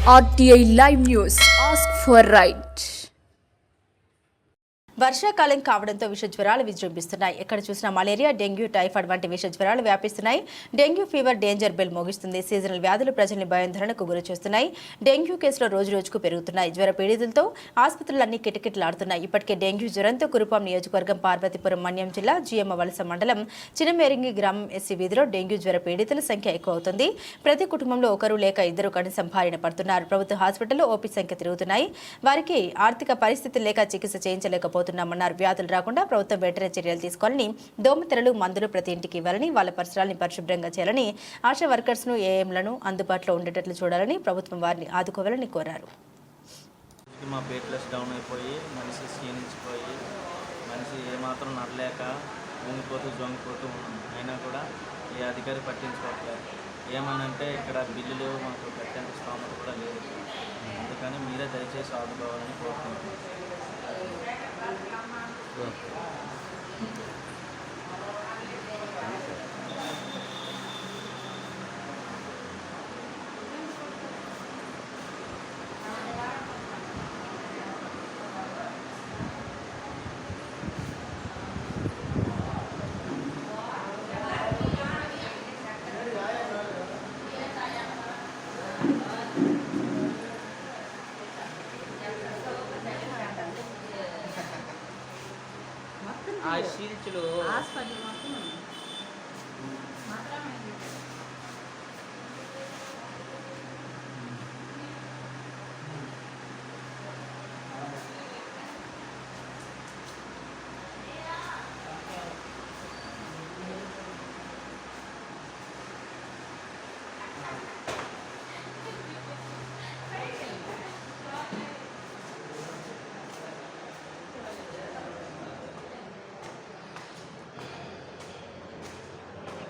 RTI Live News. Ask for right. వర్షాకాలం కావడంతో విష జ్వరాలు విజృంభిస్తున్నాయి. ఎక్కడ చూసినా మలేరియా, డెంగ్యూ, టైఫాయిడ్ వంటి విష జ్వరాలు వ్యాపిస్తున్నాయి. డెంగ్యూ ఫీవర్ డేంజర్ బెల్ మోగిస్తుంది. సీజనల్ వ్యాధులు ప్రజల్ని భయాందోళనకు గురి చేస్తున్నాయి. డెంగ్యూ కేసులు రోజు రోజుకు పెరుగుతున్నాయి. జ్వర పీడితులతో ఆసుపత్రులన్నీ కిటకిటలాడుతున్నాయి. ఇప్పటికే డెంగ్యూ జ్వరంతో కురుపాం నియోజకవర్గం పార్వతీపురం మన్యం జిల్లా జియమ్మ వలస మండలం చినమేరింగి గ్రామం ఎస్సీ వీధిలో డెంగ్యూ జ్వర పీడితుల సంఖ్య ఎక్కువ అవుతుంది. ప్రతి కుటుంబంలో ఒకరు లేక ఇద్దరు కనీసం బారిన పడుతున్నారు. ప్రభుత్వ హాస్పిటల్లో ఓపీ సంఖ్య తిరుగుతున్నాయి. వారికి ఆర్థిక పరిస్థితి లేక చికిత్స చేయించలేకపోతున్నారు. వ్యాధులు రాకుండా ప్రభుత్వం వెంటనే చర్యలు తీసుకోవాలని, దోమతెరలు, మందులు ప్రతి ఇంటికి ఇవ్వాలని, వాళ్ళ పరిసరాలను పరిశుభ్రంగా చేయాలని, ఆశా వర్కర్స్ ను ఏఎంలను అందుబాటులో ఉండేటట్లు చూడాలని ప్రభుత్వం వారిని ఆదుకోవాలని కోరారు. మా ప్లేట్లెస్ డౌన్ అయిపోయి మనిషి క్షీణించిపోయి మనిషి ఏమాత్రం నడలేక ఊగిపోతూ జొంగిపోతూ ఉన్నాం. అయినా కూడా ఏ అధికారి పట్టించుకోవట్లేదు. ఏమనంటే ఇక్కడ బిల్లులు మాకు కట్టేంత స్థామత కూడా లేదు. అందుకని మీరే దయచేసి ఆదుకోవాలని కోరుకుంటున్నాం. ఆ శీల్చులు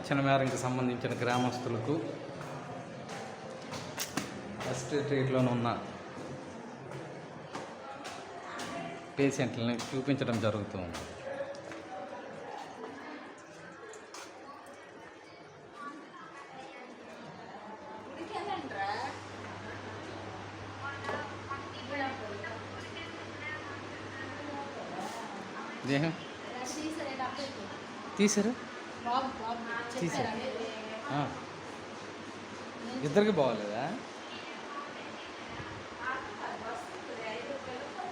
చినమేరంకి సంబంధించిన గ్రామస్తులకు ఎస్టేట్లో ఉన్న పేషెంట్లని చూపించడం జరుగుతుంది. దేహం తీసారు తీసారు ఇద్దరికి బాగోలేదా?